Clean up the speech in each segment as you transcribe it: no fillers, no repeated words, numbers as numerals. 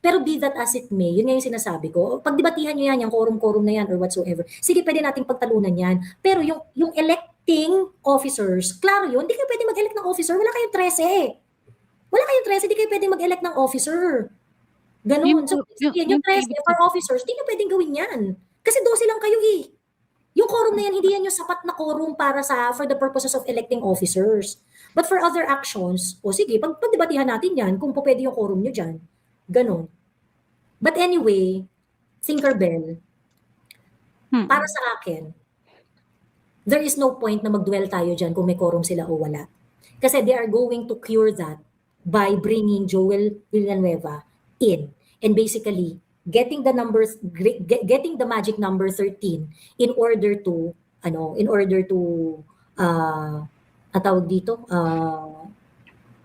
Pero be that as it may, yun nga yung sinasabi ko, pagdebatihan nyo yan, yung quorum-quorum na yan or whatsoever, sige, pwede nating pagtalunan yan. Pero yung electing officers, klaro yun, hindi kayo pwede mag-elect ng officer, wala kayong 13. Wala kayong 13, hindi kayo pwede mag-elect ng officer. Ganun. So, yung 13 for officers, hindi nyo pwedeng gawin yan. Kasi 12 lang kayo eh. Yung quorum na yan, hindi yan yung sapat na quorum para for the purposes of electing officers. But for other actions, o sige, pagdebatihan natin yan, kung po pwede yung quorum nyo dyan. Ganon. But anyway, Tinkerbell, para sa akin, there is no point na mag-dwell tayo dyan kung may quorum sila o wala. Kasi they are going to cure that by bringing Joel Villanueva in. And basically, getting the magic number 13 in order to tawag dito,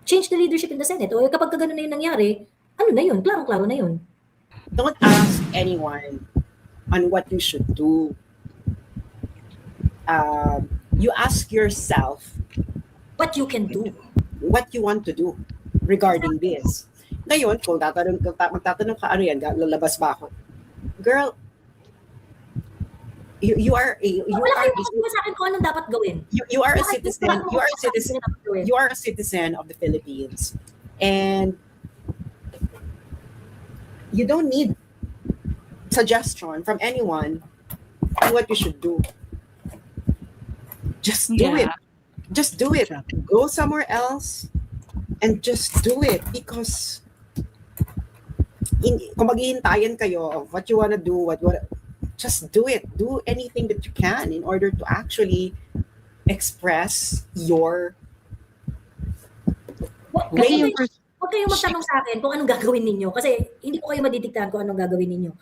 change the leadership in the Senate. O kapag gano'n na yung nangyari, ano na yun? Klarong-klaro na yun. Don't ask anyone on what you should do. You ask yourself what you can do. What you want to do regarding this. Ngayon, kung magtatanong ka, ano yan, lalabas ba ako? Girl, you are sa akin kung anong dapat gawin. You are a citizen. You are a citizen of the Philippines, and you don't need suggestion from anyone on what you should do. Just do it. Just do it. Go somewhere else and just do it, because kung maghihintayan kayo of what you want to do, just do it. Do anything that you can in order to actually express your Huwag kayong magtanong sa akin kung anong gagawin ninyo, kasi hindi ko kayo madidiktahan kung anong gagawin ninyo.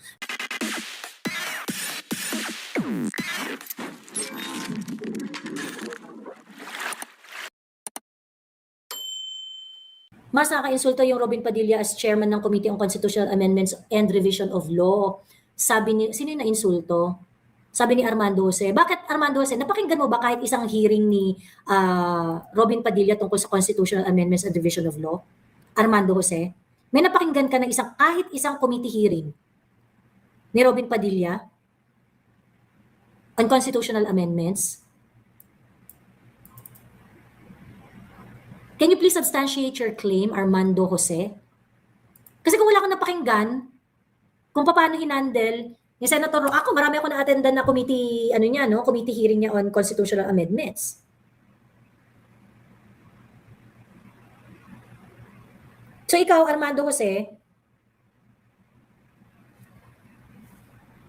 Mas nakaka-insulto yung Robin Padilla as chairman ng Committee on Constitutional Amendments and Revision of Law. Sabi ni, sino yung na-insulto? Sabi ni Armando Jose. Bakit Armando Jose? Napakinggan mo ba kahit isang hearing ni Robin Padilla tungkol sa Constitutional Amendments and Revision of Law? Armando Jose? May napakinggan ka na kahit isang committee hearing ni Robin Padilla on constitutional amendments? Can you please substantiate your claim, Armando Jose? Kasi kung wala kang napakinggan, kung paano hinandle ni Senator Ro, marami ako na-attendan na committee, committee hearing niya on constitutional amendments. So ikaw, Armando Jose,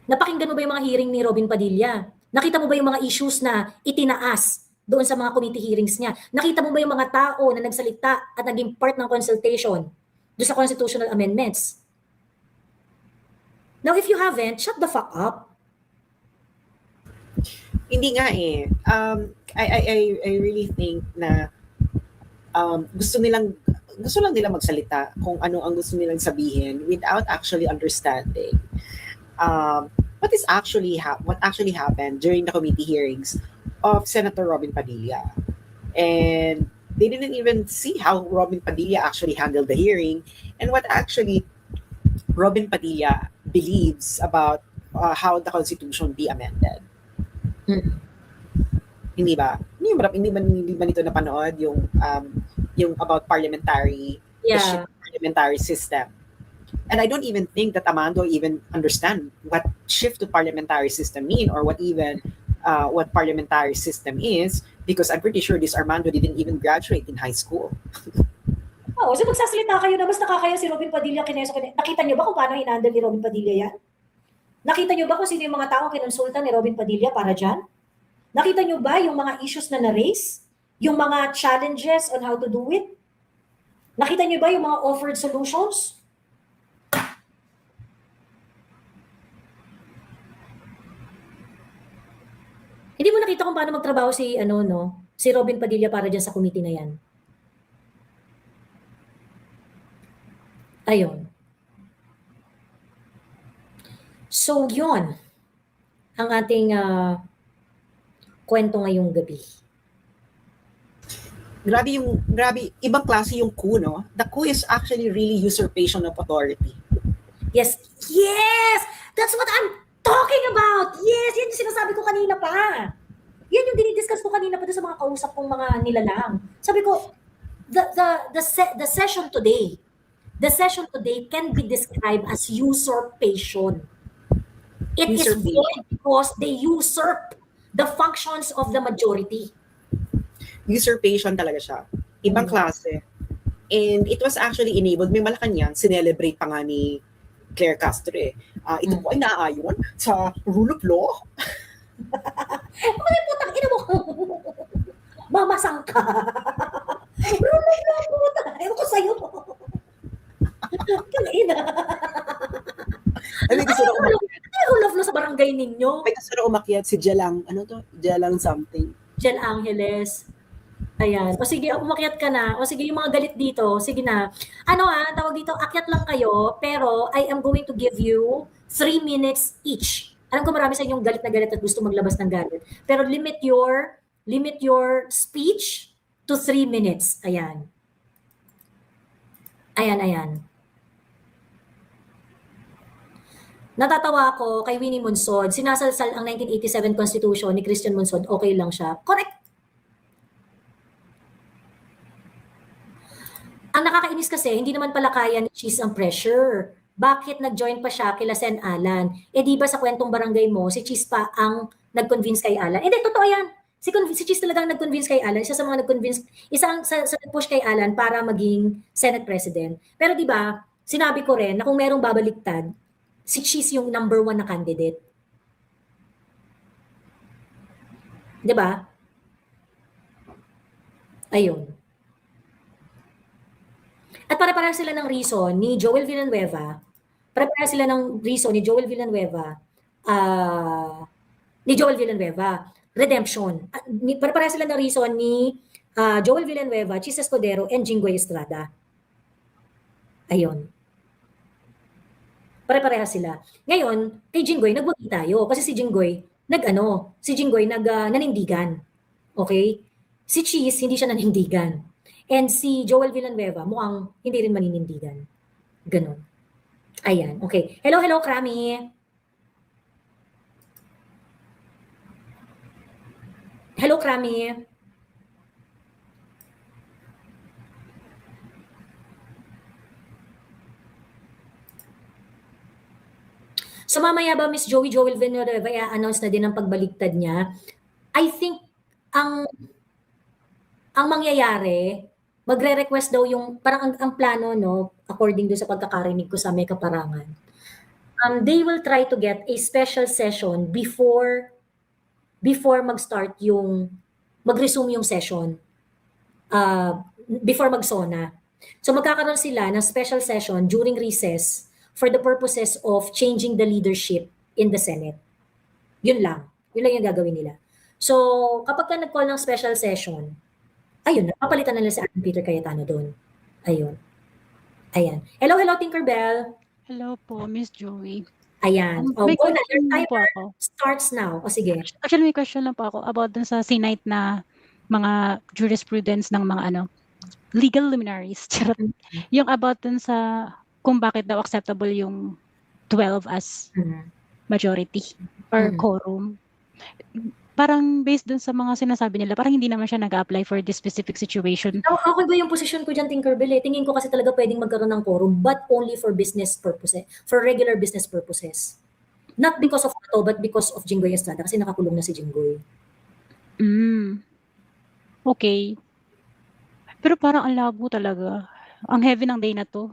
napakinggan mo ba yung mga hearing ni Robin Padilla? Nakita mo ba yung mga issues na itinaas doon sa mga committee hearings niya? Nakita mo ba yung mga tao na nagsalita at naging part ng consultation doon sa constitutional amendments? Now, if you haven't, shut the fuck up. Hindi nga eh. I really think na gusto lang nila magsalita kung ano ang gusto nilang sabihin without actually understanding what actually happened during the committee hearings of Senator Robin Padilla. And they didn't even see how Robin Padilla actually handled the hearing and what actually Robin Padilla believes about how the Constitution be amended. Hindi ba? Hindi ba nito napanood yung about parliamentary system? And I don't even think that Armando even understand what shift to parliamentary system mean or what parliamentary system is, because I'm pretty sure this Armando didn't even graduate in high school. So magsasalita kayo na mas nakakaya si Robin Padilla Nakita niyo ba kung paano hinandle ni Robin Padilla yan? Nakita niyo ba kung sino yung mga taong kinonsulta ni Robin Padilla para dyan? Nakita niyo ba yung mga issues na na-raise? Yung mga challenges on how to do it? Nakita niyo ba yung mga offered solutions? Hindi mo nakita kung paano magtrabaho si Robin Padilla para dyan sa committee na yan. Ayun. So, yun ang ating kwento ngayong gabi. Grabe, ibang klase yung coup, no? The coup is actually really usurpation of authority. Yes, yes! That's what I'm talking about! Yes, yan yung sinasabi ko kanina pa. Yan yung dinidiscuss ko kanina pa doon sa mga kausap kong mga nilalang. Sabi ko, the session today can be described as usurpation. It is Usurpation. void because they usurp the functions of the majority. Usurpation talaga siya. Ibang klase. And it was actually enabled, may Malacanang, sinelebrate pa nga ni Claire Castro eh. Ito po ay naaayon sa rule of law. Mga putang ina mo. Mamasang ka. Rulog puta. Ewan ko sa'yo. Kinaina. Ay, may gusto na umakyat. Ay, rule of law sa barangay ninyo. May gusto na umakyat si Jelang, ano to? Jelang something. Jel Angeles. Ayan. O sige, umakyat ka na. O sige, yung mga galit dito, sige na. Tawag dito, akyat lang kayo, pero I am going to give you 3 minutes each. Alam ko marami sa inyong galit na galit at gusto maglabas ng galit. Pero limit your speech to 3 minutes. Ayan. Ayan. Natatawa ako kay Winnie Monsod. Sinasalsal ang 1987 Constitution ni Christian Monsod. Okay lang siya. Correct. Ang nakakainis kasi, hindi naman pala kaya ni Cheese ang pressure. Bakit nag-join pa siya kila Sen Alan? Di ba sa kwentong barangay mo, si Cheese pa ang nag-convince kay Alan? Hindi, totoo yan. Si Cheese talagang nag-convince kay Alan. Isa sa mga nag-convince, isa sa nag-push kay Alan para maging Senate President. Pero di ba, sinabi ko rin na kung merong babaliktad, si Cheese yung number 1 na candidate. Di ba? Ayun. At pare-pareho sila ng reason ni Joel Villanueva. Redemption. Pare-pareho sila ng reason ni Joel Villanueva, Chis Escudero, and Jinggoy Estrada. Ayun. Pare-pareho sila. Ngayon, kay Jinggoy, nagwagi tayo. Kasi si Jinggoy, nanindigan. Okay? Si Cheese, hindi siya nanindigan. And si Joel Villanueva, mukhang hindi rin maninindigan. Ganon. Ayan, okay. Hello, Krami. Hello, Krami. So mamaya ba Miss Joel Villanueva i-announce na din ang pagbaligtad niya? I think ang mangyayari, magre-request daw yung, parang ang plano, no, according do sa pagkakarinig ko sa may kaparangan, they will try to get a special session before mag-start mag-resume yung session, before mag-SONA. So magkakaroon sila ng special session during recess for the purposes of changing the leadership in the Senate. Yun lang yung gagawin nila. So kapag ka nag-call ng special session, ayun, napapalitan na nila si Peter Cayetano doon. Ayun. Ayan. Hello, Tinkerbell. Hello po, Miss Joey. Ayan. May Go na. Your question lang po timer ako. starts now. O sige. Actually, may question lang po ako about dun sa Senate na mga jurisprudence ng mga legal luminaries. Charot. Yung about dun sa kung bakit daw acceptable yung 12 as majority or quorum. Parang based dun sa mga sinasabi nila, parang hindi naman siya nag-apply for this specific situation. Okay ba yung position ko dyan, Tinkerbell? Tingin ko kasi talaga pwedeng magkaroon ng quorum, but only for business purposes, for regular business purposes. Not because of ito, but because of Jinggoy Estrada, kasi nakakulong na si Jinggoy. Okay. Pero parang ang labo talaga. Ang heavy ng day na to.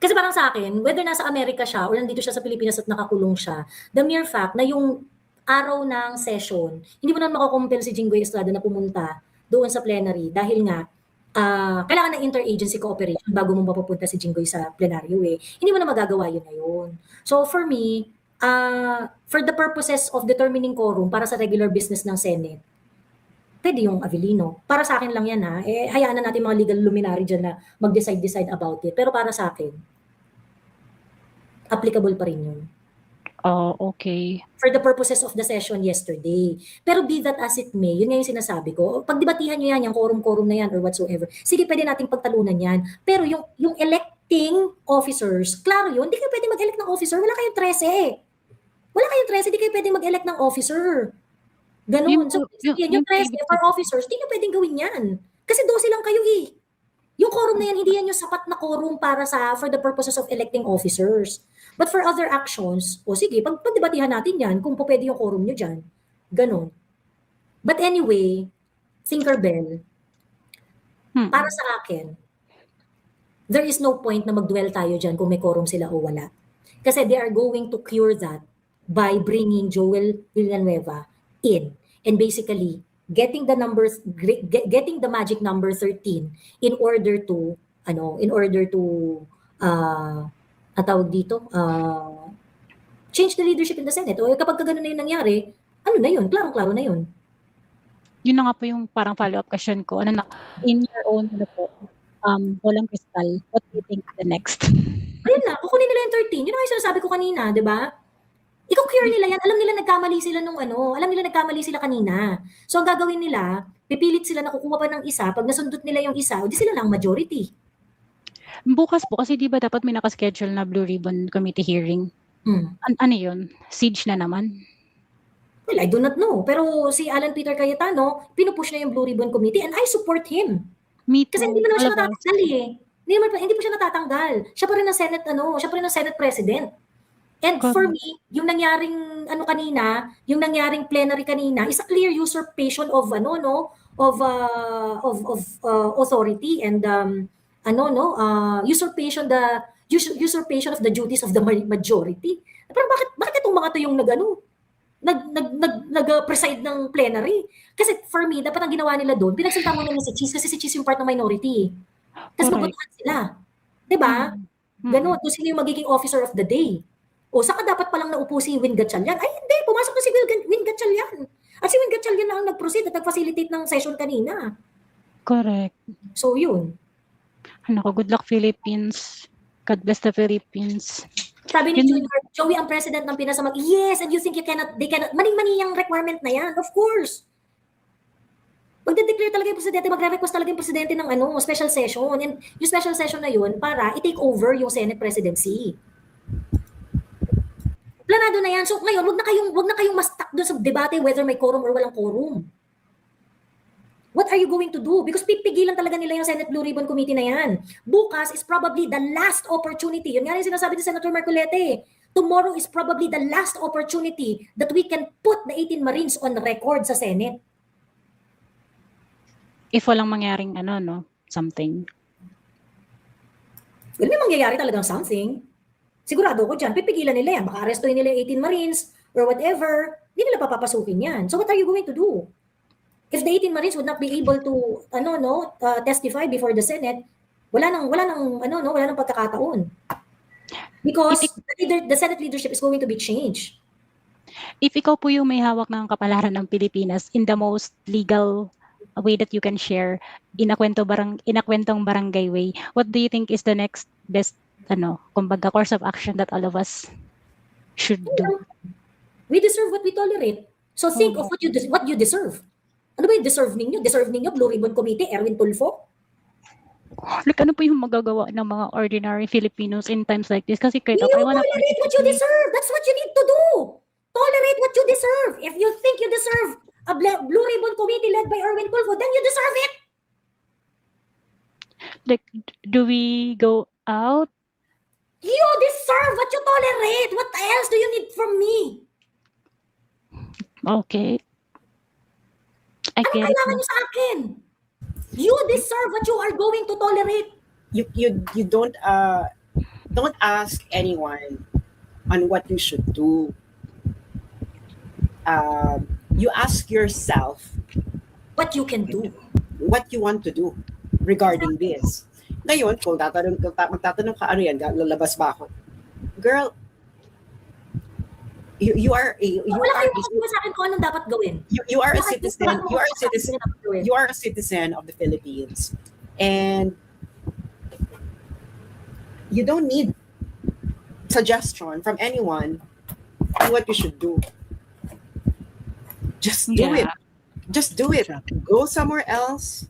Kasi parang sa akin, whether nasa Amerika siya or nandito siya sa Pilipinas at nakakulong siya, the mere fact na yung araw ng session, hindi mo naman makakumpel si Jinggoy Estrada na pumunta doon sa plenary dahil nga kailangan ng interagency cooperation bago mo mapupunta si Jinggoy sa plenaryo eh. Hindi mo na magagawa yun na yun. So for me, for the purposes of determining quorum para sa regular business ng Senate, pwede yung Avellino. Para sa akin lang yan ha. Hayaan na natin mga legal luminary dyan na mag-decide about it. Pero para sa akin, applicable pa rin yun. Oh, okay. For the purposes of the session yesterday. Pero be that as it may, yun nga yung sinasabi ko. Pagdebatihan nyo yan, yung quorum-quorum na yan or whatsoever. Sige, pwede nating pagtalunan yan. Pero yung electing electing officers, klaro yun, hindi kayo pwede mag-elect ng officer, wala kayong 13. Wala kayong 13, hindi kayo pwede mag-elect ng officer. Ganun. So, yung 13 for officers, hindi nyo pwedeng gawin yan. Kasi 12 lang kayo eh. Yung quorum na yan, hindi yan yung sapat na quorum para for the purposes of electing officers. But for other actions, sige, pagdebatihan natin yan kung po pwede yung quorum nyo dyan. Ganun. But anyway, Tinkerbell, para sa akin, there is no point na mag-dwell tayo dyan kung may quorum sila o wala. Kasi they are going to cure that by bringing Joel Villanueva in. And basically, getting the magic number 13 in order to tawag dito, change the leadership in the Senate. O kapag ganun na yung nangyari, ano na yun? Klaro-klaro na yun. Yun na nga po yung parang follow-up question ko. In your own, walang kristal, what do you think the next? Ayun na, kukunin nila yung 13. Yun ang yung sinasabi ko kanina, di ba? I-cure nila yan. Alam nila nagkamali sila alam nila nagkamali sila kanina. So ang gagawin nila, pipilit sila na kukuha pa ng isa. Pag nasundot nila yung isa, di sila lang majority. Bukas po, kasi di ba dapat may nakaschedule na Blue Ribbon Committee hearing? Ano yun? Siege na naman? Well, I do not know. Pero si Alan Peter Cayetano, pinupush na yung Blue Ribbon Committee and I support him. Me too. Kasi hindi pa naman siya natatanggal eh. Hindi pa siya natatanggal. Siya pa rin ang Senate, siya pa rin ang Senate President. And for me, yung nangyaring yung nangyaring plenary kanina is a clear usurpation of authority and usurpation of the duties of the majority. Pero bakit itong mga to yung nag-preside ng plenary? Kasi for me, dapat ang ginawa nila doon, pinagsalita mo nila si Cheese kasi si Cheese yung part ng minority. Tapos mabutuhan sila. Diba? Ganun. Kung sino yung magiging officer of the day. O saka dapat palang naupo si Win Gatchalian. Ay hindi, pumasok na si Win Gatchalian. At si Win Gatchalian na ang nag-proceed at nag-facilitate ng session kanina. Correct. So yun. Good luck Philippines. God bless the Philippines. Sabi ni Junior, Joey ang president ng Pinas. Yes, and you think they cannot, mani-mani yung requirement na yan. Of course. Magde-declare talaga yung presidente, magre-request talaga yung presidente ng special session. And yung special session na yun para i-take over yung Senate presidency. Planado na yan. So ngayon, wag na kayong ma-stuck doon sa debate whether may quorum or walang quorum. What are you going to do? Because pipigilan talaga nila yung Senate Blue Ribbon Committee na yan. Bukas is probably the last opportunity. Yun nga yung sinasabi ni Senator Marcolete. Tomorrow is probably the last opportunity that we can put the 18 Marines on record sa Senate. If walang mangyaring something. Well, may mangyayari talagang something. Sigurado ko dyan, pipigilan nila yan. Baka arrestuin nila yung 18 Marines or whatever. Hindi nila papapasukin yan. So what are you going to do? If the 18 Marines would not be able to testify before the Senate, wala nang pagkakataon. Because the Senate leadership is going to be changed. If ikaw po yung may hawak ng kapalaran ng Pilipinas in the most legal way that you can share, inakwentong barangay way, what do you think is the next best kumbaga course of action that all of us should do? We deserve what we tolerate. So think of what you deserve. Ano ba yung deserve ninyo? Deserve ninyo Blue Ribbon Committee, Erwin Tulfo? Like ano po yung magagawa ng mga ordinary Filipinos in times like this? Kasi kahit tolerate what you deserve. That's what you need to do. Tolerate what you deserve. If you think you deserve a Blue Ribbon Committee led by Erwin Tulfo, then you deserve it. Like, do we go out? You deserve what you tolerate. What else do you need from me? Okay. Ano kailangan nyo sa akin? You deserve what you are going to tolerate. You don't ask anyone on what you should do. You ask yourself what you can do. What you want to do regarding this. Ngayon, kung magtatanong ka, lalabas ba ako? Girl, you are sa akin kung anong dapat gawin. You are a citizen. You are a citizen of the Philippines, and you don't need suggestion from anyone on what you should do. Just do it. Just do it. Go somewhere else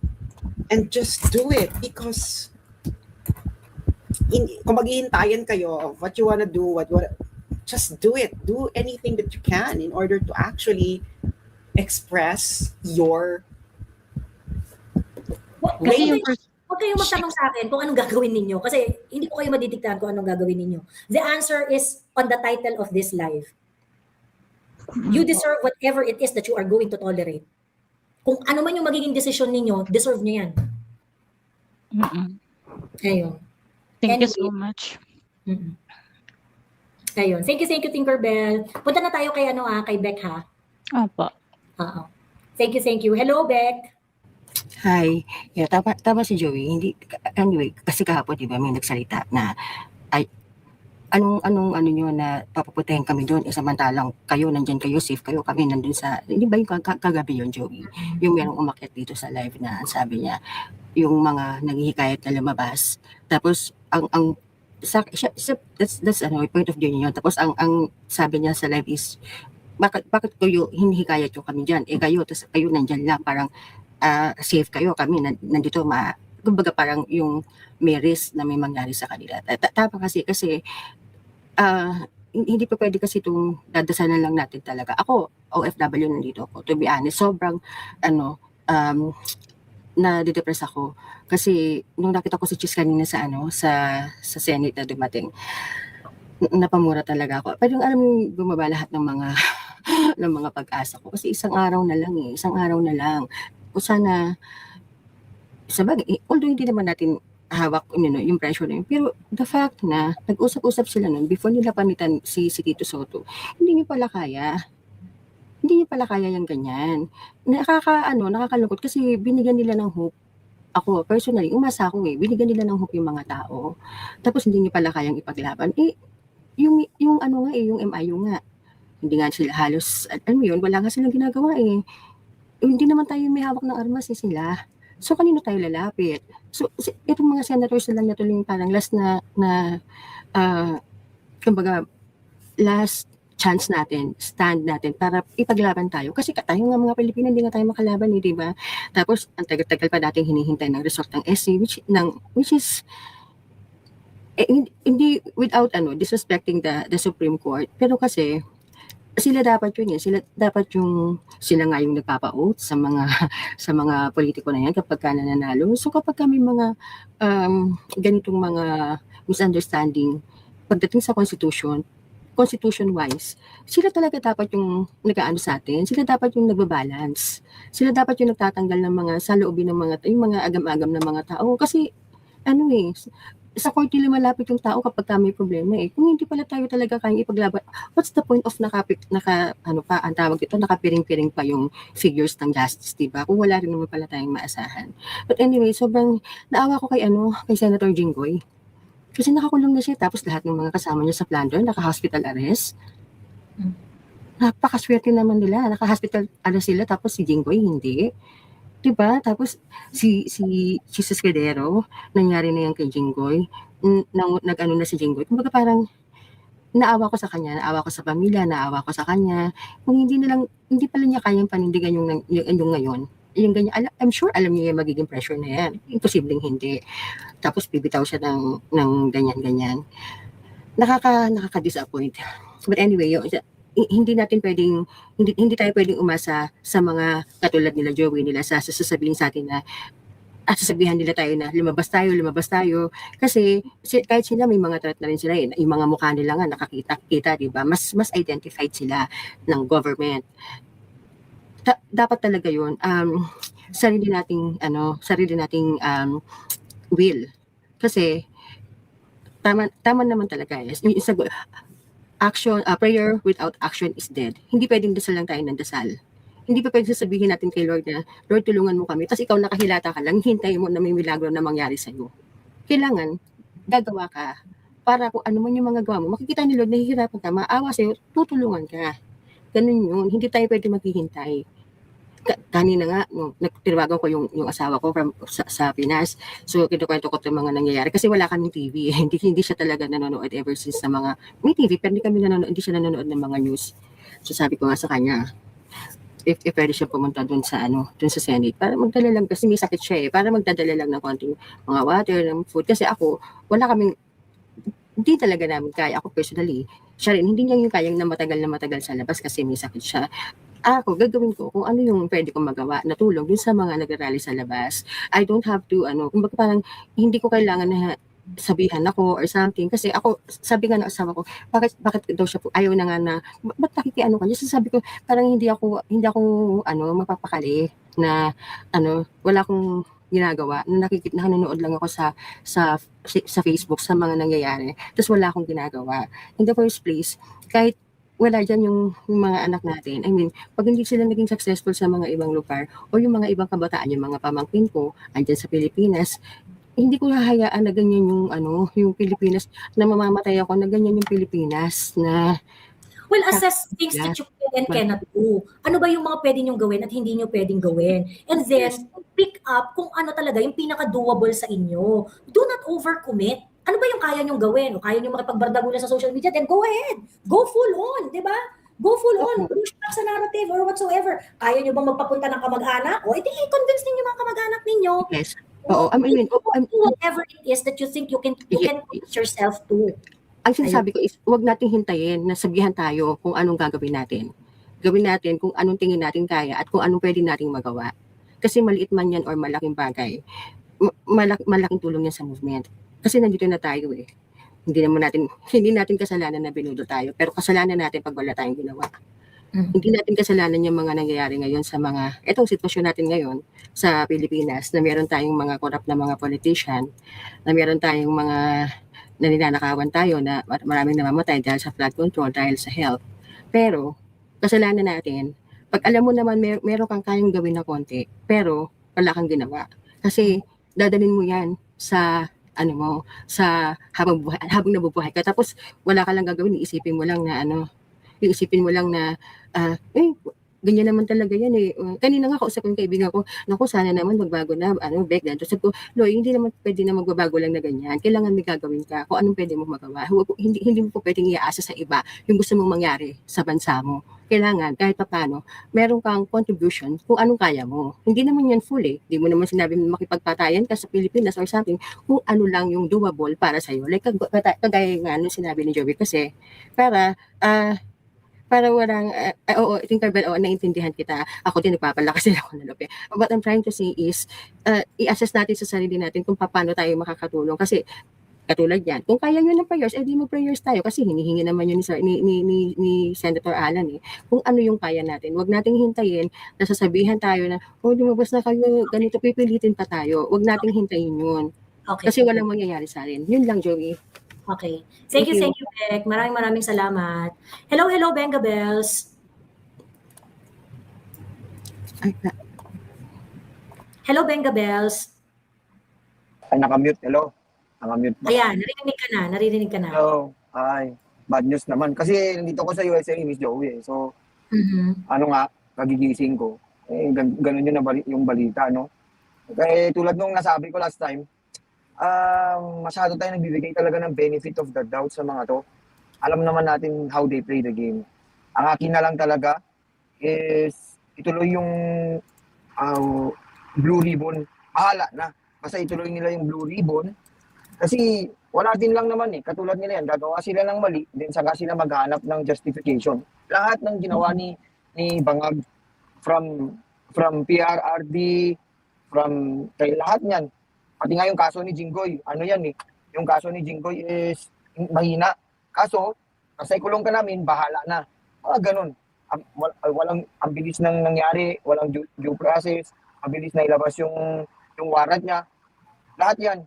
and just do it, because kung maghihintayan kayo of what you wanna do, just do it. Do anything that you can in order to actually express your Kasi yung Huwag kayong magtanong sa akin kung anong gagawin ninyo kasi hindi ko kayo madidiktahan kung anong gagawin ninyo. The answer is on the title of this live. You deserve whatever it is that you are going to tolerate. Kung ano man yung magiging desisyon ninyo, deserve nyo yan. Ayun. Thank you Anyway. so much. Ayun. Thank you, Tinkerbell. Punta na tayo kay kay Beck ha. Opo. Oo. Thank you. Hello, Beck. Hi. Yeah, tama si Joey. Anyway, kasi kahapon, di ba, may nagsalita na, ay, anong nyo na papaputahin kami doon, samantalang kayo, nandyan kayo, safe kayo, kami nandun sa, hindi ba yung kagabi yun, Joey? Yung merong umakyat dito sa live na, sabi niya, yung mga naghihikayat na lumabas. Tapos, that's point of view niyo. Tapos, ang sabi niya sa live is, bakit kayo hinihikayat yung kami dyan? Kayo nandyan lang, parang, safe kayo, kami nandito kumbaga parang yung may risk na may mangyari sa kanila. Tama kasi hindi pa pwede kasi itong dadasalan lang natin talaga. Ako, OFW nandito ako. To be honest, sobrang na-depress ako kasi nung nakita ko si Chis kanina sa Senate na dumating, napamura talaga ako. Pero alam mo, bumaba lahat ng mga ng mga pag-asa ko kasi isang araw na lang. O sana, sabagay, although hindi naman natin hawak yung pressure na yun, pero the fact na nag-usap-usap sila nun before nila pamitan si Tito Soto, hindi niyo pala kaya yung ganyan. Nakakalungkot kasi binigyan nila ng hope. Ako, personally, umasa ako binigyan nila ng hope yung mga tao. Tapos hindi niyo pala kayang ipaglaban. Yung MIU nga, hindi nga sila halos, wala nga silang ginagawa hindi naman tayo may hawak ng armas sila. So, kanino tayo lalapit? So, itong mga senators na lang na tuloy parang last kumbaga, last chance natin, stand natin para ipaglaban tayo. Kasi tayo nga mga Pilipino, hindi nga tayo makalaban, di ba? Tapos, ang tagal-tagal pa natin hinihintay ng result ng SC, which is, hindi without disrespecting the Supreme Court. Pero kasi, sila dapat sila nga yung nagpapa-oath sa mga politiko na yan kapag ka nananalo. So kapag kami mga ganitong mga misunderstanding pagdating sa constitution-wise, sila talaga dapat yung nag-aano sa atin, sila dapat yung nagbabalance, sila dapat yung nagtatanggal ng mga saloobin ng yung mga agam-agam ng mga tao. Kasi sa korte lumalapit yung tao kapag may problema Kung hindi pala tayo talaga kayang ipaglaban, what's the point of nakapiring-piring pa yung figures ng justice, diba? Kung wala rin naman pala tayong maasahan. But anyway, sobrang naawa ko kay Senator Jinggoy. Kasi nakakulong na siya, tapos lahat ng mga kasama niya sa Flanders, naka-hospital arrest. Napakaswerte naman nila, naka-hospital arrest sila, tapos si Jinggoy hindi. Diba? Tapos si Jesus Cordero, nangyari na yan kay Jinggoy, nag-ano na si Jinggoy. Kumbaga parang naawa ko sa kanya, naawa ko sa pamilya, naawa ko sa kanya. Kung hindi pala niya kayang panindigan yung ngayon, yung ganyan, I'm sure alam niya yung magiging pressure na yan. Imposibleng hindi. Tapos bibitaw siya ng ganyan-ganyan. Nakaka-disappoint. But anyway, hindi tayo pwedeng umasa sa mga katulad nila Joey, nila sasabihin sa atin na sasabihan nila tayo na lumabas tayo kasi kahit sila may mga threat na rin sila yung mga mukha nila nga nakakita diba, mas identified sila ng government. Dapat talaga yun sarili nating will, kasi tama naman talaga action, prayer without action is dead. Hindi pwedeng dasal lang tayo ng dasal. Hindi pa pwedeng sasabihin natin kay Lord na, Lord, tulungan mo kami. Tapos ikaw nakahilata ka lang, hintay mo na may milagro na mangyari sa'yo. Kailangan, gagawa ka. Para kung ano man yung mga gawa mo, makikita ni Lord, nahihirapan ka, maawa sa'yo, tutulungan ka. Ganun yun. Hindi tayo pwedeng maghihintay. Kanina nga, nagtirawagan ko yung asawa ko sa Pinas. So, kinukwento ko itong mga nangyayari. Kasi wala kaming TV. Hindi siya talaga nanonood ever since sa mga, may TV, pero hindi siya nanonood ng mga news. So, sabi ko nga sa kanya, if pwede siya pumunta dun sa Senate, para magdala lang, kasi may sakit siya para magdadala lang ng konting mga water, ng food. Kasi ako, wala kaming hindi talaga namin kaya. Ako personally, siya rin, hindi niya yung kayang na matagal sa labas kasi may sakit siya. Ako, gagawin ko kung ano yung pwede kong magawa na tulong dun sa mga nagrarally sa labas. I don't have to, kumbaga parang hindi ko kailangan na sabihan ako or something. Kasi ako, sabi nga ng asawa ko, bakit daw siya po, ayaw na nga na, ba't nakikiano ka? Kasi sabi ko, parang hindi ako, mapapakali na, wala akong ginagawa. Nanonood lang ako sa Facebook, sa mga nangyayari. Tapos wala akong ginagawa. In the first place, kahit wala dyan yung mga anak natin. I mean, pag hindi sila naging successful sa mga ibang lugar o yung mga ibang kabataan, yung mga pamangkin ko, andyan sa Pilipinas, hindi ko hahayaan na ganyan yung Pilipinas, na mamamatay ako na ganyan yung Pilipinas, na Well, assess things that you can and cannot do. Ano ba yung mga pwede niyong gawin at hindi niyo pwedeng gawin? And then, pick up kung ano talaga yung pinaka-doable sa inyo. Do not overcommit. Ano ba yung kaya niyong gawin? O kaya niyong makipagbardagulan sa social media, then go ahead. Go full on, di ba? Go full on. Push back sa narrative or whatsoever. Kaya niyo bang magpapunta ng kamag-anak? O edi i-convince ninyo mga kamag-anak ninyo. yes. Oo, Whatever it is that you think you can push yourself to. ang sinasabi ko is, huwag nating hintayin na sabihan tayo kung anong gagawin natin. Gawin natin kung anong tingin natin kaya at kung anong pwede nating magawa. Kasi maliit man yan or malaking bagay, malaking tulong yan sa movement. Kasi nandito na tayo eh. Hindi natin kasalanan na binudol tayo, pero kasalanan natin pag wala tayong ginawa. Hindi natin kasalanan yung mga nangyayari ngayon etong sitwasyon natin ngayon sa Pilipinas, na meron tayong mga corrupt na mga politician, na meron tayong mga ninanakawan tayo, na maraming namamatay dahil sa flood control, dahil sa health. Pero, kasalanan natin, pag alam mo naman meron kang kayang gawin na konti, pero wala kang ginawa. Kasi, dadalhin mo yan sa habang nabubuhay ka. Tapos, wala ka lang gagawin, iisipin mo lang na ganyan naman talaga yan eh. Kanina nga kausap yung kaibigan ko, naku, sana naman magbago na, back then. Sabi ko, Loy, hindi naman pwede na magbabago lang na ganyan. Kailangan may gagawin ka kung anong pwede mong magawa. Hindi mo po pwedeng iaasa sa iba yung gusto mong mangyari sa bansa mo. Kailangan, kahit pa paano, meron kang contribution kung anong kaya mo. Hindi naman yan full eh. Hindi mo naman sinabi makipagpatayan ka sa Pilipinas or something, kung ano lang yung doable para sa'yo. Like, kagaya nga sinabi ni Joey, kasi para walang, Tinkerbell, naintindihan kita. Ako din, nagpapalakas din ako ng lupi. What I'm trying to say is, i-assess natin sa sarili natin kung paano tayo makakatulong. Kasi, katulad yan, kung kaya nyo ng prayers, di mo prayers tayo. Kasi hinihingi naman yun ni Senator Alan eh. Kung ano yung kaya natin. Huwag nating hintayin na sasabihan tayo na, lumabas na kayo, ganito, pipilitin pa tayo. Huwag nating hintayin yun. Okay. Kasi walang mangyayari sa atin. Yun lang, Joey. Okay. Thank you, Beck. Maraming salamat. Hello, Benga Bells. Hello, Benga Bells. Nakamute, hello. Nakamute ba? Ayan, narinig ka na. Hello. Hi. Bad news naman. Kasi nandito ko sa USA, Miss Joey. So, kagigising ko. Ganun yung balita, no? Kaya tulad nung nasabi ko last time, masyado tayo nagbibigay talaga ng benefit of the doubt sa mga to. Alam naman natin how they play the game. Ang akin na lang talaga is ituloy yung blue ribbon. Bahala na. Basta ituloy nila yung blue ribbon. Kasi wala din lang naman eh. Katulad nila yan, gagawa sila ng mali, then saka sila maghanap ng justification. Lahat ng ginawa ni Bangag from PRRD, kay lahat niyan. Pati nga yung kaso ni Jinggoy, yung kaso ni Jinggoy is mahina. Kaso, kasi kulong ka namin, bahala na. Ganun. Ang bilis nang nangyari, walang due process, ang bilis na ilabas yung warrant niya. Lahat yan.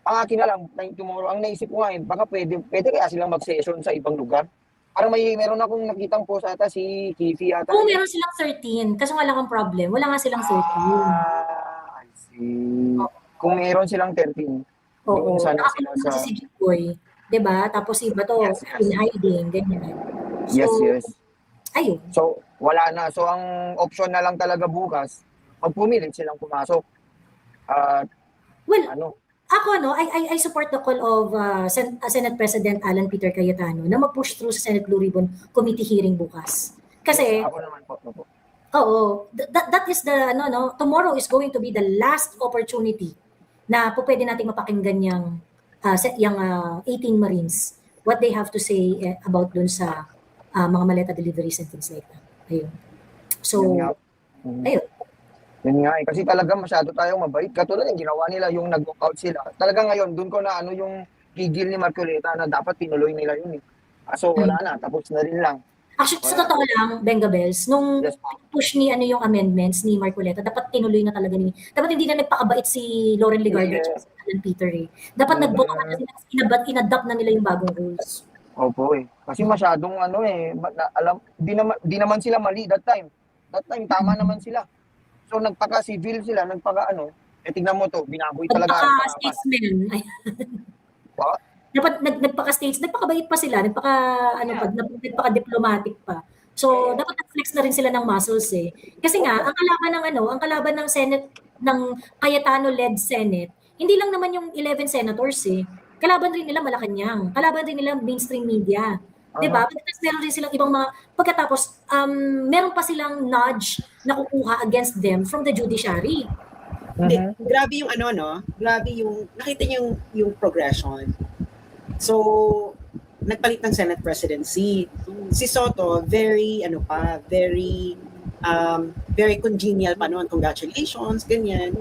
Ang akin na lang, tomorrow, ang naisip ko nga baka pwede kaya silang mag-session sa ibang lugar. Parang meron akong nakitang post ata, si Kifi ata. Oo, meron silang 13. Kaso nga lang ang problem, wala nga silang 13. I see. Kung meron silang 13, Oo, sana sila sa... si Jinggoy, diba? Tapos iba to, Yes. in hiding, ganyan. So, Yes. Ayun. So, wala na. So, ang option na lang talaga bukas, magpumilit silang pumasok. Ako I support the call of Senate President Alan Peter Cayetano na mag-push through sa Senate Blue Ribbon Committee hearing bukas. Kasi Ako naman po. oo, that is the tomorrow is going to be the last opportunity na pwede nating mapakinggan yung yung 18 Marines, what they have to say about dun sa mga maleta deliveries and things like that. Ayun. So, Yun nga. ayun. Yun nga eh. Kasi talaga masyado tayong mabait. Katulad yung ginawa nila, yung nag-walkout sila. Talaga ngayon, dun ko na ano yung gigil ni Marcoleta na dapat tinuloy nila yun eh. So wala na, tapos na rin lang. Actually, sa Wala. totoo lang, Benga Bells, nung Yes, ma'am. push ni yung amendments ni Marcoleta, dapat tinuloy na talaga dapat hindi na nagpakabait si Lauren Legarda at Yes. si Alan Peter eh. Dapat nagboto na sila, inadapt na nila yung bagong rules. Opo eh. Kasi masyadong ano eh, di naman sila mali that time. That time, tama naman sila. So nagpaka-civil sila, tignan mo to, binaboy talaga. Nagpaka-statesman. Pa? Dapat nagpakabait pa sila, nagpaka-diplomatic pa. So, dapat nag-flex na rin sila ng muscles eh. Kasi nga, ang kalaban ng Senate, ng Cayetano-led Senate, hindi lang naman yung 11 senators eh. Kalaban rin nila Malacanang, kalaban rin nila mainstream media. Diba? Pagkatapos meron rin silang ibang pagkatapos, meron pa silang nudge na kukuha against them from the judiciary. Hindi, grabe yung grabe yung, nakita niyo yung progression. So, nagpalit ng Senate presidency. Si Soto, very very congenial pa noon. Congratulations, ganyan.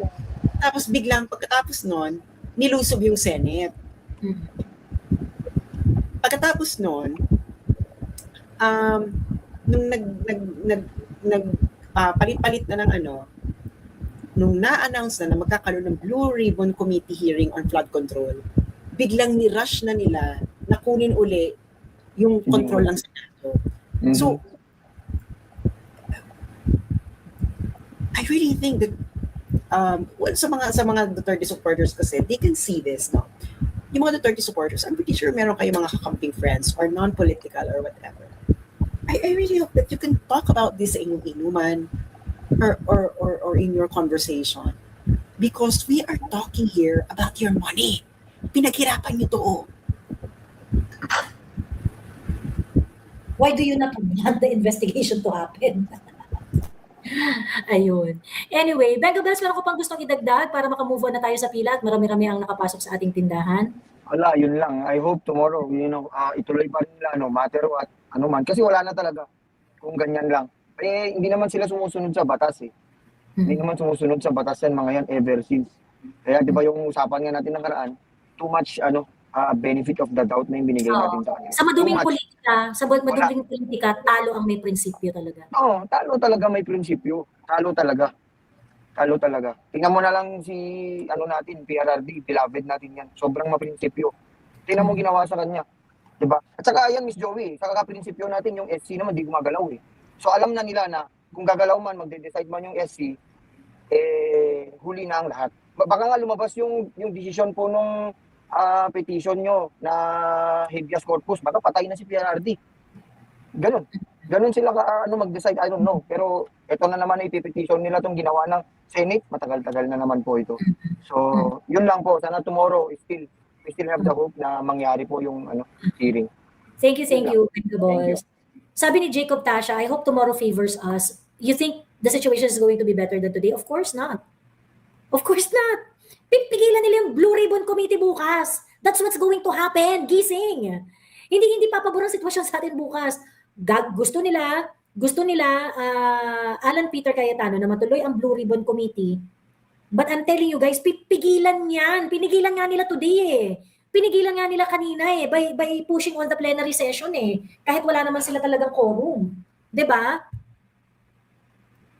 Tapos biglang pagkatapos noon, nilusob yung Senate. Pagkatapos noon, nung palit-palit na ng nung na-announce na magkakaroon ng Blue Ribbon Committee hearing on flood control, biglang ni-rush na nila na kunin uli yung control ng Senado. So, I really think that sa mga Duterte supporters kasi, they can see this, no? Yung mga Duterte supporters, I'm pretty sure meron kayo mga kakamping friends or non-political or whatever. I really hope that you can talk about this sa inyong inuman or in your conversation, because we are talking here about your money. Pinaghirapan niyo to. Why do you not want the investigation to happen? Ayun. Anyway, Benga Bells, meron ko pang gustong idagdag para makamove on na tayo sa pila at marami-rami ang nakapasok sa ating tindahan. Wala, yun lang. I hope tomorrow, ituloy pa rin nila, no matter what, ano man. Kasi wala na talaga kung ganyan lang. Eh, hindi naman sila sumusunod sa batas eh. Hindi naman sumusunod sa batas yan, mga yan, ever since. Kaya di ba yung usapan nga natin nakaraan, too much, benefit of the doubt na yung binigay natin sa kanila. Sa maduming politika, talo ang may prinsipyo talaga. Oo, talo talaga may prinsipyo. Talo talaga. Tingnan mo na lang si, PRRD, beloved natin yan. Sobrang maprinsipyo. Tingnan mo ginawa sa kanya. Diba? At saka yan, Miss Joey, sa kakaprinsipyo natin, yung SC naman, di gumagalaw eh. So alam na nila na, kung gagalaw man, magde-decide man yung SC, huli na ang lahat. Baka nga lumabas yung decision po nung petition nyo na habeas corpus, baka patay na si PRRD. Ganon sila mag-decide, I don't know. Pero ito na naman ay petition nila itong ginawa ng Senate, matagal-tagal na naman po ito. So, yun lang po. Sana tomorrow, we still have the hope na mangyari po yung hearing. Thank you, Benga Balls. Sabi ni Jacob Tasha, I hope tomorrow favors us. You think the situation is going to be better than today? Of course not. Of course not. Pipigilan nila yung Blue Ribbon Committee bukas. That's what's going to happen. Gising. Hindi papabor ang sitwasyon sa atin bukas. Gusto nila Alan Peter Cayetano na matuloy ang Blue Ribbon Committee. But I'm telling you guys, pipigilan yan. Pinigilan nga nila today eh. Pinigilan nga nila kanina eh by pushing on the plenary session eh. Kahit wala naman sila talagang quorum. 'Di ba?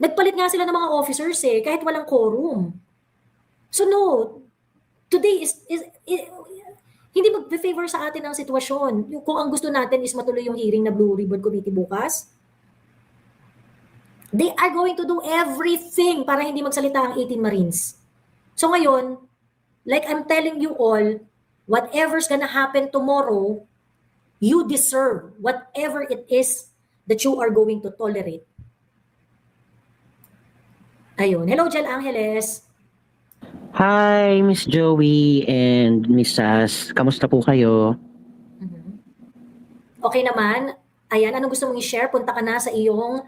Nagpalit nga sila ng mga officers eh kahit walang quorum. So no, today is hindi mag-favor sa atin ang sitwasyon. Kung ang gusto natin is matuloy yung hearing na Blue Ribbon Committee bukas, they are going to do everything para hindi magsalita ang 18 Marines. So ngayon, like I'm telling you all, whatever's gonna happen tomorrow, you deserve whatever it is that you are going to tolerate. Ayun. Hello, Jel Angeles. Hi, Miss Joey and Miss Sas. Kamusta po kayo? Okay naman. Ayan, anong gusto mong i-share? Punta ka na sa iyong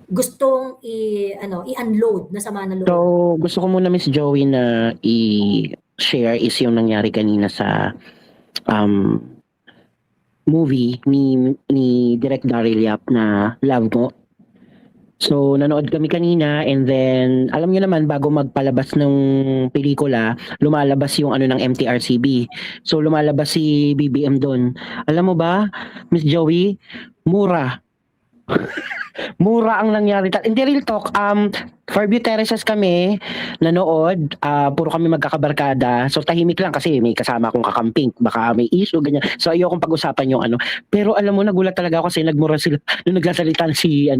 gustong i-unload na sama na loob. So, gusto ko muna, Miss Joey, na share is yung nangyari kanina sa um, movie ni Direk Daryl Yap na Love Mo. So, nanood kami kanina and then, alam niyo naman, bago magpalabas ng pelikula, lumalabas yung ano ng MTRCB. So, lumalabas si BBM doon. Alam mo ba, Miss Joey, mura. Mura ang nangyari. Hindi, real talk, Fairview Terraces kami, nanood, puro kami magkakabarkada. So, tahimik lang kasi may kasama akong kakamping. Baka may issue, ganyan. So, ayokong pag-usapan yung ano. Pero alam mo, nagulat talaga ako kasi nagmura sila nung nagsasalita si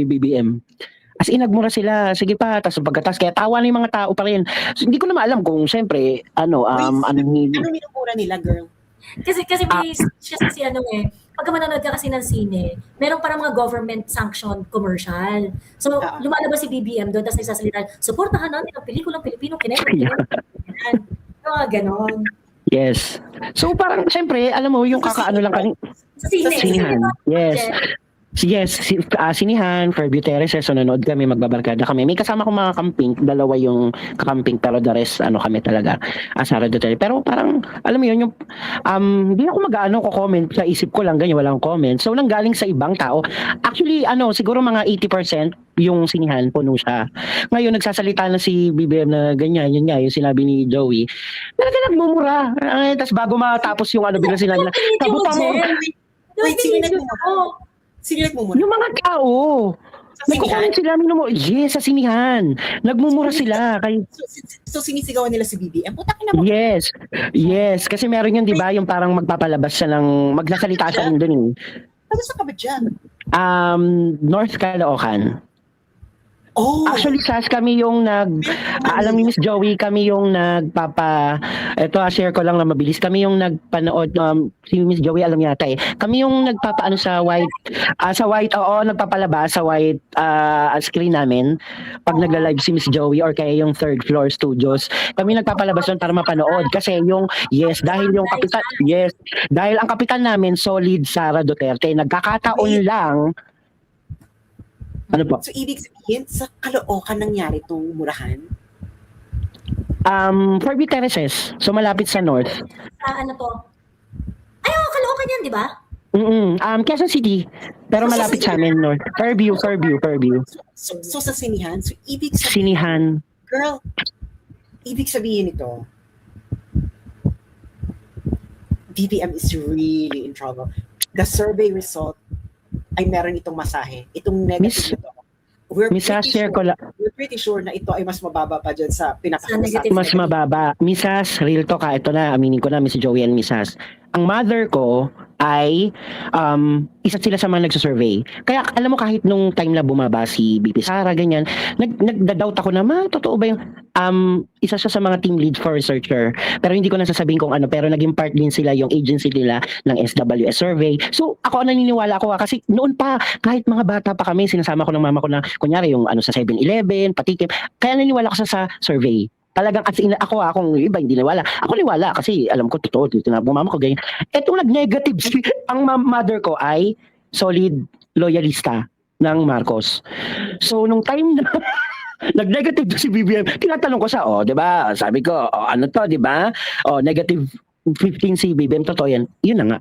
BBM. As in, nagmura sila. Sige pa, tapos pagkatas, kaya tawa na yung mga tao pa rin. So, hindi ko na maalam kung, siyempre, Ano minumura nila, girl? Kasi may siya si ano pagka manonood ka kasi ng sine, meron parang mga government sanctioned commercial. So, lumalabas si BBM doon, tapos nagsasalita, supportahan natin ang pelikulang Pilipino, mga ganon. Yes. So, parang, siyempre, alam mo, yung kakaano lang kanina. Sa sine. Sinihan. Yes. Yes, Sinihan, Fairview Terraces, so nanood kami, magbabarkada kami. May kasama kong mga camping, dalawa yung camping, pero the rest, kami talaga, Sara Duterte. Pero parang, alam mo yun, yung, hindi ako mag-ano ko comment, sa isip ko lang, ganyan, walang comment. So, nanggaling sa ibang tao. Actually, siguro mga 80% yung Sinihan, puno siya. Ngayon, nagsasalita na si BBM na ganyan, yun nga, yung sinabi ni Joey. Talaga nagmumura. Tapos bago matapos yung bigla sinabi na, kabuta mo. Wait, sino nagmumura? Yung mga tao. Nagkukulit sila. Yes, sa Sinihan. Nagmumura sila. So, sinisigawan nila si BBM? Putakin na mo. Yes. Yes. Kasi meron yun, di ba? Yung parang magpapalabas siya ng, magsasalita siya doon. Ano sa ka ba dyan? North Caloocan. Oh! Actually, SAS kami yung alam ni Miss Joey, kami yung eto share ko lang na mabilis, kami yung nagpanood, si Miss Joey alam yata kami yung nagpapaano sa white, nagpapalabas sa white screen namin, pag nagla-live si Miss Joey or kaya yung third floor studios, kami nagpapalabas doon para mapanood, kasi dahil ang kapitan namin, solid Sara Duterte, nagkakataon lang. Ano po? So, ibig sabihin, sa Caloocan nangyari itong murahan? Fairview Terraces. So, malapit sa north. Ano to? Caloocan yan, di ba? Quezon City. Pero malapit sa amin, north. Fairview. So, sa Sinihan? So, ibig sabihin, Sinihan. girl, ibig sabihin ito, BBM is really in trouble. The survey result ay meron itong masahe. Itong negative ito. We're pretty sure na ito ay mas mababa pa dyan sa pinaka-negative. Mas mababa. Misas, real talk ito na, aminin ko na, Miss Joey and Misas. Ang mother ko ay isa sila sa mga nagsasurvey. Kaya alam mo, kahit nung time na bumaba si BP Sara, ganyan, nagda-doubt ako na, totoo ba yung isa siya sa mga team lead for researcher. Pero hindi ko nasasabihin kung ano, pero naging part din sila yung agency nila ng SWS survey. So ako naniniwala ako kasi noon pa, kahit mga bata pa kami, sinasama ko ng mama ko na, kunyari yung sa 7-Eleven, patikim, kaya naniniwala ko sa survey. Talagang as in, ako kung iba hindi niwala. Ako niwala kasi alam ko totoo, mama ko ganyan. Etong nag-negative, ang mother ko ay solid loyalista ng Marcos. So nung time na nag-negative to si BBM, tinatanong ko siya, di ba? Sabi ko, ano to, di ba? Negative 15 si BBM, totoo yan. Yun na nga.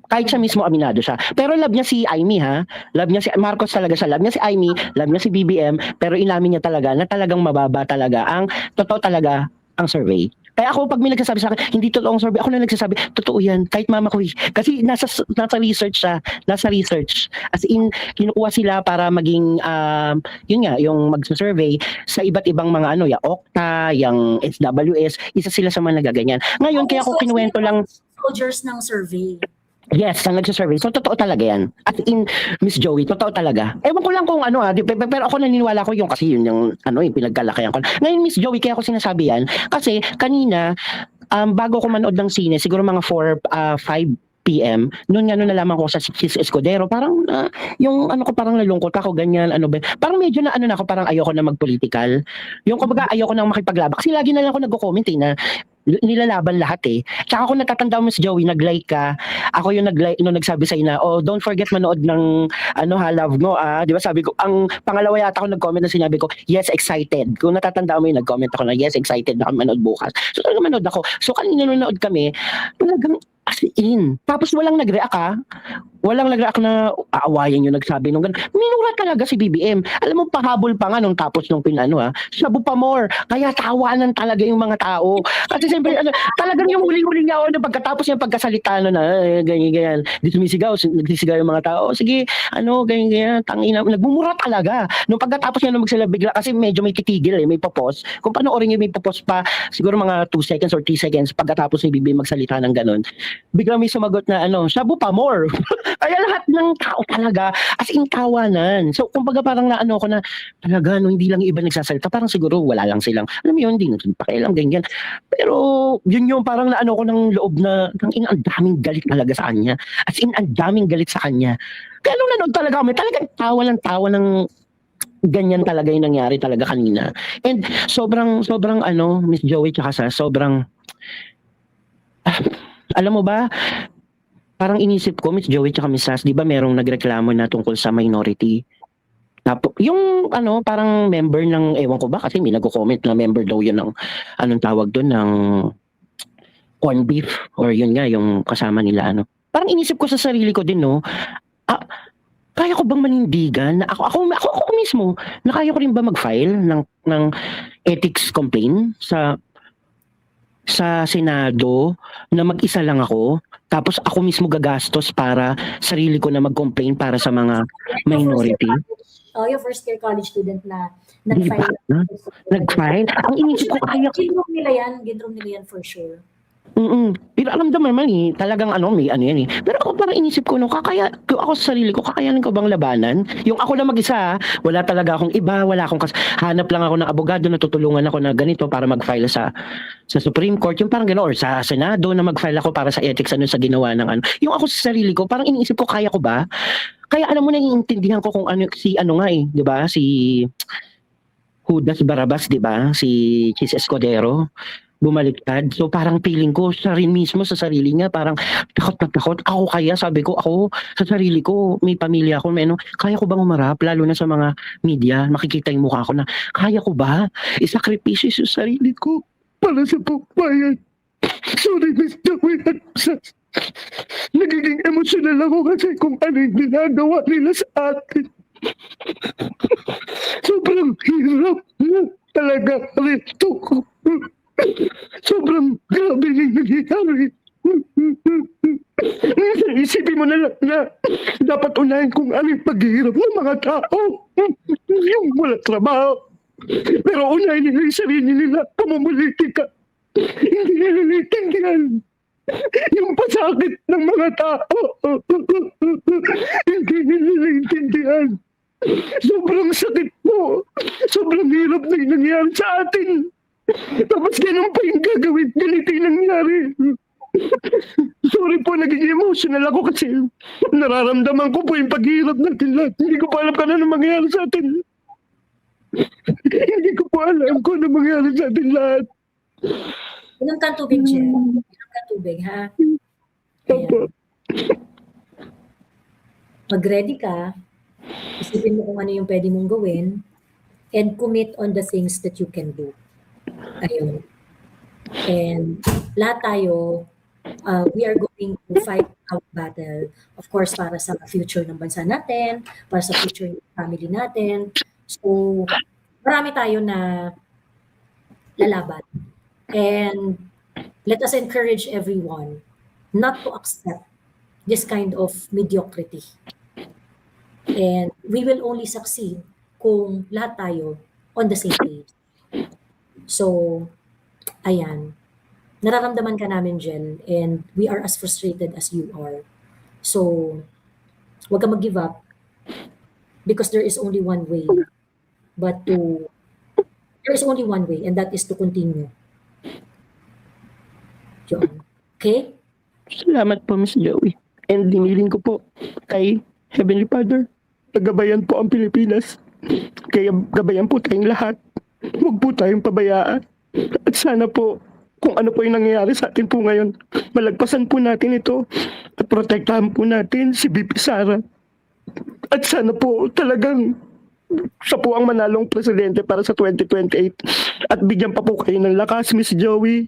Kahit siya mismo aminado siya. Pero love niya si Amy, ha? Love niya si Marcos talaga siya. Love niya si Amy, love niya si BBM, pero inamin niya talaga na talagang mababa talaga ang totoo talaga ang survey. Kaya ako, pag may nagsasabi sa akin, hindi totoo ang survey, ako na nagsasabi, totoo yan, kahit mama ko. Kasi nasa research siya, nasa research. As in, kinukuha sila para maging, yun nga, yung magsasurvey sa iba't ibang mga yung Okta, yung SWS, isa sila sa mga nagaganyan. Ngayon, kaya ako kinuwento lang. Soldiers ng survey. Yes, ang nagsasurvey. So, totoo talaga yan. At in, Miss Joey, totoo talaga. Ewan ko lang kung pero ako naniniwala ko yung kasi yun yung pinagkalakayan ko. Ngayon, Miss Joey, kaya ako sinasabi yan. Kasi, kanina, bago ko manood ng sine, siguro mga 4, 5 PM, noon nga nung nalaman ko sa Chis Escudero, parang yung ano ko parang nalungkot ako, ganyan, ano ba, parang medyo na ano na ako, parang ayoko na mag-political. Yung kumbaga ayoko nang makipaglabak. Kasi lagi na lang ako nagko-comment na nilalaban lahat eh. Tsaka kung natatanda mo si Joey, nag-like ka. Ako yung nag-like, nung nagsabi sa'yo na, oh, don't forget manood ng, ano ha, love mo, di ba sabi ko, ang pangalawa yata ako nag-comment na sinabi ko, yes, excited. Kung natatanda mo yung nag-comment ako na, yes, excited na kami manood bukas. So talaga manood ako. So kanina nanonood kami, talagang as in. Tapos walang nag-react ha. Walang nag-react na aawayan yung nagsabi nung gano'n. Minura talaga si BBM. Alam mo, pahabol pa nga nung tapos nung pinano ha. Sabu pa more. Kaya tawanan talaga yung mga tao. Kasi siyempre, talagang yung huli-huli nga ako na pagkatapos yung pagkasalita na ganyan-ganyan. Di nagsisigaw yung mga tao. Sige, ganyan-ganyan, tangina. Nagmumura talaga. Nung pagkatapos niya na magsila bigla, kasi medyo may titigil may popost. Kung panoorin niyo may popost pa, siguro mga 2 seconds or 3 seconds pagkatapos ni BBM magsalita ng gano'n. Bigla may sumagot na sabu pa more. Kaya lahat ng tao talaga, as in tawanan. So, kumbaga parang naano ko na, talaga, hindi lang yung iba nagsasalita, parang siguro wala lang silang, alam mo yun, hindi pakialam, ganyan. Pero, yun yung parang naano ko ng loob na, ang daming galit talaga sa kanya. As in, ang daming galit sa kanya. Kaya nung nanood talaga kami, talagang tawa ng ganyan talaga yung nangyari talaga kanina. And sobrang Miss Joey tsaka sobrang, alam mo ba, parang inisip ko, Miss Joey tsaka Miss Sass, di ba merong nagreklamo na tungkol sa minority? Tapos, yung parang member ng, ewan ko ba, kasi may nagko-comment na member daw yun ng, anong tawag doon, ng corn beef, or yun nga, yung kasama nila, Parang inisip ko sa sarili ko din, no, kaya ko bang manindigan na ako mismo, na kaya ko rin ba mag-file ng ethics complaint sa Senado na mag-isa lang ako, tapos ako mismo gagastos para sarili ko na mag-complain para sa mga minority. Yung first year college student na Diba? Nag-file? Ang inisip ko, kaya ko. Gindrom nila yan for sure. Pero alam naman talagang may yan eh. Pero ako parang inisip ko, ako sa sarili ko, kakayanin ko bang labanan? Yung ako na mag-isa, wala talaga akong iba, wala akong hanap lang ako ng abogado na tutulungan ako na ganito para mag-file sa Supreme Court, yung parang gano'n, or sa Senado na mag-file ako para sa ethics sa ginawa ng Yung ako sa sarili ko, parang iniisip ko, kaya ko ba? Kaya alam mo, naiintindihan ko kung di ba, si Judas Barrabas, di ba? Si Chis Escudero bumaliktad. So parang feeling ko siya rin mismo sa sarili niya, parang takot. Ako kaya, sabi ko, ako sa sarili ko, may pamilya ako, kaya ko bang umarap, lalo na sa mga media, makikita yung mukha ko na, kaya ko ba isakripisyo sa sarili ko para sa pagbayan? Sorry, Miss Joey at Sas. Nagiging emosyonal ako kasi kung ano yung ginagawa nila sa atin. Sobrang hirap na talaga rito ko. Sobrang grabe yung nangyayari. Isipin mo na lang na dapat unahin kung ano yung paghihirap ng mga tao. Yung wala trabaho. Pero unahin nila yung sarili nila. Pamumulitika. Hindi nila naiintindihan yung pasakit ng mga tao. Hindi nila naiintindihan. Sobrang sakit po. Sobrang hirap na yung nangyayari sa atin. Tapos ganun pa yung gagawin. Ganito yung nangyari. Sorry po, naging emotional ako kasi nararamdaman ko po yung paghihirap natin lahat. Hindi ko pa alam kung ano mangyayari sa atin. Hindi ko po alam kung ano mangyayari sa atin lahat. Inom kang tubig, Jen. Inom kang tubig, ha? Ayan. Pag-ready ka, isipin mo kung ano yung pwede mong gawin and commit on the things that you can do. Ayun. And lahat tayo, we are going to fight our battle. Of course, para sa future ng bansa natin, para sa future ng family natin. So, marami tayo na lalaban. And let us encourage everyone not to accept this kind of mediocrity. And we will only succeed kung lahat tayo on the same page. So, ayan. Nararamdaman ka namin, Jen, and we are as frustrated as you are. So, huwag ka mag-give up because there is only one way. There is only one way, and that is to continue. Yun. Okay? Salamat po, Miss Joey. And diniling ko po kay Heavenly Father, nagabayan po ang Pilipinas. Kaya gabayan po tayong lahat. Huwag po tayong pabayaan. At sana po, kung ano po yung nangyayari sa atin po ngayon, malagpasan po natin ito at protektahan po natin si BP Sara. At sana po talagang siya po ang manalong presidente para sa 2028 at bigyan pa po kayo ng lakas, Miss Joey,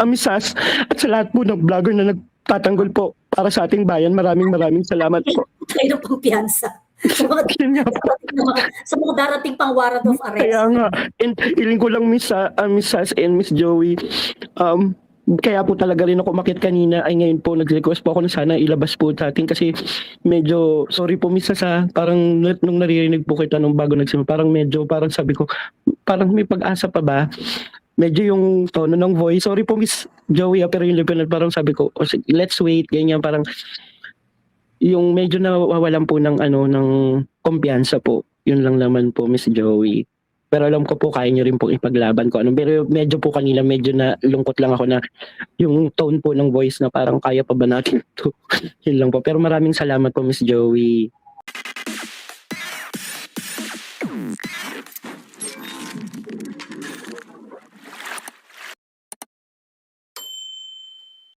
Miss Sas, at sa lahat po ng vlogger na nagtatanggol po para sa ating bayan. Maraming salamat po. Kayo ng pampiyansa. Sa mga, Yun nga po. sa mga darating pang warrant of arrest. Kaya nga, and iling ko lang Miss Sas and Miss Joey, kaya po talaga rin ako umakyat kanina ay ngayon po nag-request po ako na sana ilabas po sa atin kasi medyo, sorry po Miss Sas parang nung naririnig po kita nung bago nagsimula, parang sabi ko, parang may pag-asa pa ba? Medyo yung tono ng voice, sorry po Miss Joey pero yung lieutenant parang sabi ko, oh, sige, let's wait, ganyan parang yung medyo nawawalan po ng ng kumpiyansa po. Yun lang naman po Miss Joey. Pero alam ko po kaya niyo rin po ipaglaban ko pero medyo po kanina medyo na lungkot lang ako na yung tone po ng voice na parang kaya pa ba natin to. Yun lang po. Pero maraming salamat po Miss Joey.